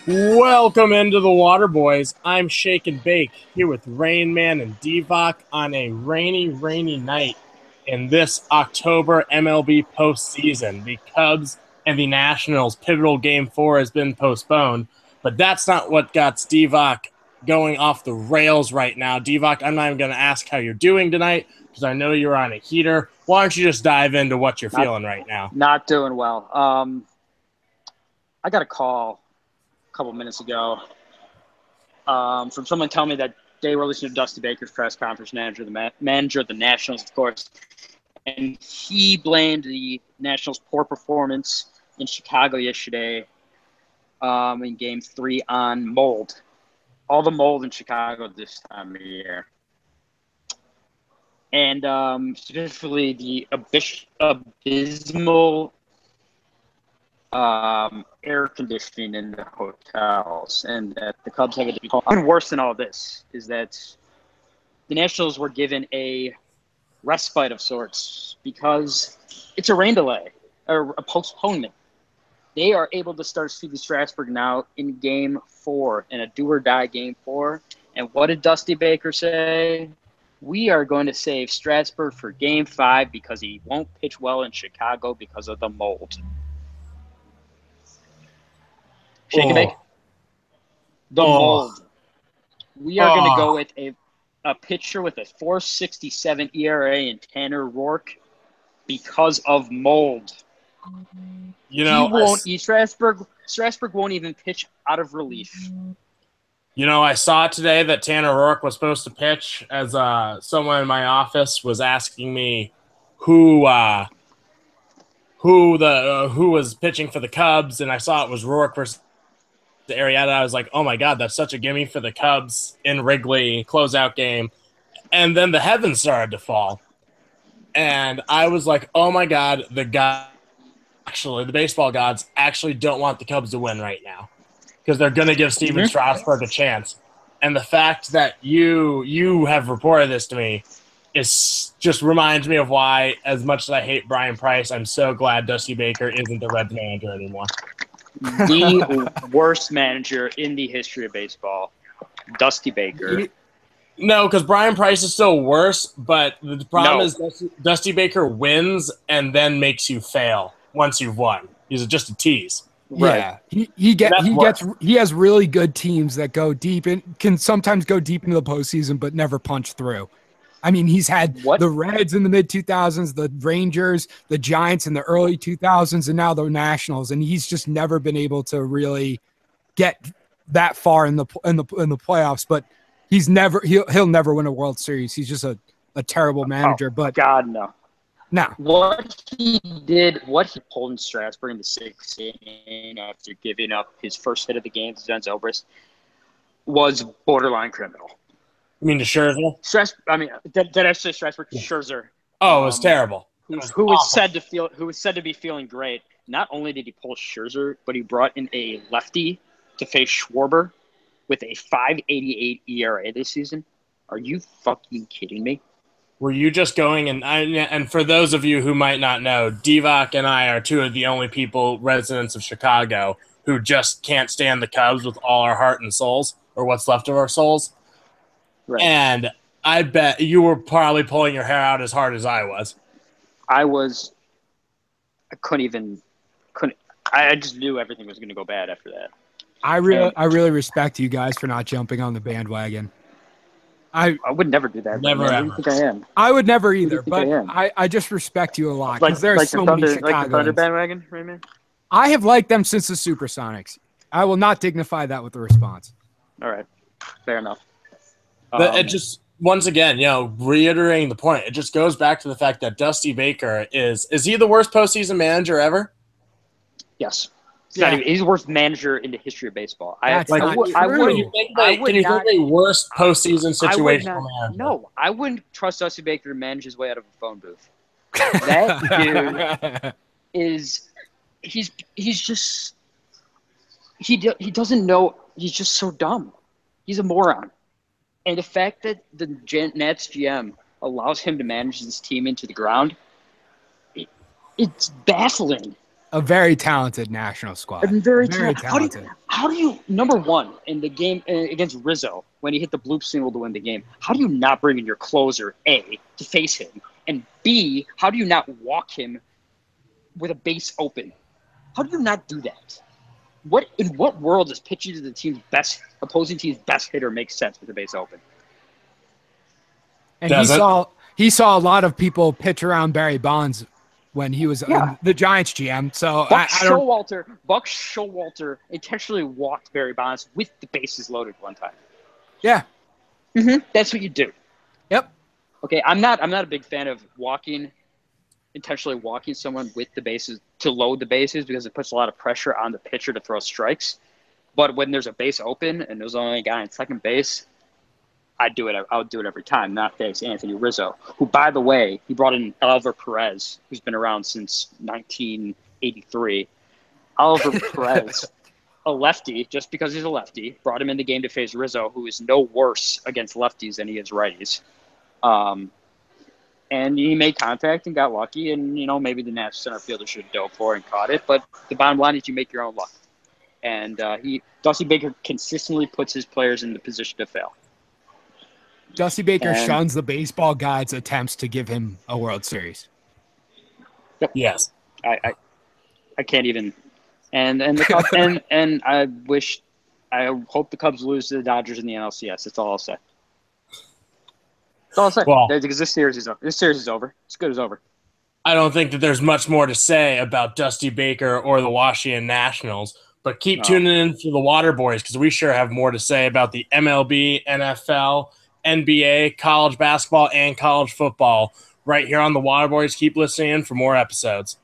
Welcome into the Waterboys. I'm Shake and Bake here with Rain Man and Divock on a rainy night in this October MLB postseason. The Cubs and the Nationals pivotal Game 4 has been postponed, but that's not what got Divock going off the rails right now. Divock, I'm not even going to ask how you're doing tonight because I know you're on a heater. Why don't you just dive into what you're feeling right now? Not doing well. I got a call a couple minutes ago from someone telling me that they were listening to Dusty Baker's press conference, manager of the Nationals, of course, and he blamed the Nationals' poor performance in Chicago yesterday in Game 3 on mold. All the mold in Chicago this time of year. And specifically the abysmal air conditioning in the hotels, and that the Cubs have it. And worse than all this is that the Nationals were given a respite of sorts because it's a rain delay or a postponement. They are able to start Stevie Strasburg now in Game 4, in a do-or-die Game 4. And what did Dusty Baker say? We are going to save Strasburg for Game 5 because he won't pitch well in Chicago because of the mold. Shake and bake. The mold. We are going to go with a pitcher with a 4.67 ERA and Tanner Rourke because of mold. You know, he won't. Strasburg won't even pitch out of relief. You know, I saw today that Tanner Rourke was supposed to pitch, as someone in my office was asking me who was pitching for the Cubs, and I saw it was Rourke versus Arrieta. I was like, oh my God, that's such a gimme for the Cubs in Wrigley closeout game. And then the heavens started to fall. And I was like, oh my God, the baseball gods actually don't want the Cubs to win right now because they're going to give Steven Strasburg a chance. And the fact that you have reported this to me is just reminds me of why, as much as I hate Brian Price, I'm so glad Dusty Baker isn't the Reds manager anymore. The worst manager in the history of baseball, Dusty Baker. No, because Brian Price is still worse, but the problem is Dusty Baker wins and then makes you fail once you've won. He's just a tease. Yeah, right. He has really good teams that go deep and can sometimes go deep into the postseason, but never punch through. I mean, he's had the Reds in the mid-2000s, the Rangers, the Giants in the early 2000s, and now the Nationals, and he's just never been able to really get that far in the playoffs. But he'll never win a World Series. He's just a terrible manager. But God, no. No. What he pulled in Strasburg in the sixth inning after giving up his first hit of the game to Zen Zobrist was borderline criminal. You mean to Scherzer? Did I say Strasburg? Scherzer. Oh, it was terrible. Who was said to be feeling great. Not only did he pull Scherzer, but he brought in a lefty to face Schwarber with a 5.88 ERA this season. Are you fucking kidding me? Were you just going and for those of you who might not know, Divock and I are two of the only residents of Chicago, who just can't stand the Cubs with all our heart and souls, or what's left of our souls. Right. And I bet you were probably pulling your hair out as hard as I was. I just knew everything was going to go bad after that. I really respect you guys for not jumping on the bandwagon. I would never do that. Never ever. Who do you think I am? I would never either, but I just respect you a lot because there are so many Chicagoans. Like the Thunder bandwagon, right, man? I have liked them since the Supersonics. I will not dignify that with a response. All right. Fair enough. It just, once again, reiterating the point, it just goes back to the fact that Dusty Baker is he the worst postseason manager ever? Yes. He's the worst manager in the history of baseball. Can you think a worst postseason situational manager? No, I wouldn't trust Dusty Baker to manage his way out of a phone booth. That dude he doesn't know. He's just so dumb. He's a moron. And the fact that the Nats GM allows him to manage this team into the ground, it's baffling. a very talented national squad. Very talented. How do you number one in the game against Rizzo when he hit the bloop single to win the game? How do you not bring in your closer A to face him, and B, how do you not walk him with a base open? How do you not do that? In what world does pitching to the opposing team's best hitter make sense with the base open? And he saw a lot of people pitch around Barry Bonds when he was the Giants GM. So Buck Showalter intentionally walked Barry Bonds with the bases loaded one time. Yeah. Mm-hmm. That's what you do. Yep. Okay, I'm not a big fan of intentionally walking someone with the bases to load the bases because it puts a lot of pressure on the pitcher to throw strikes. But when there's a base open and there's only a guy on second base, I would do it every time, not face Anthony Rizzo, who, by the way, he brought in Oliver Perez, who's been around since 1983. Oliver Perez, a lefty, just because he's a lefty, brought him in the game to face Rizzo, who is no worse against lefties than he is righties. And he made contact and got lucky, and, maybe the national center fielder should have dove for and caught it. But the bottom line is you make your own luck. And Dusty Baker consistently puts his players in the position to fail. Dusty Baker shuns the baseball guys' attempts to give him a World Series. Yep. Yes. I can't even. And the Cubs, and I hope the Cubs lose to the Dodgers in the NLCS. That's all I'll say. That's all I'll say. Well, because this series is over. It's good as over. I don't think that there's much more to say about Dusty Baker or the Washington Nationals, but keep tuning in for the Waterboys because we sure have more to say about the MLB, NFL, NBA, college basketball, and college football right here on the Waterboys. Keep listening in for more episodes.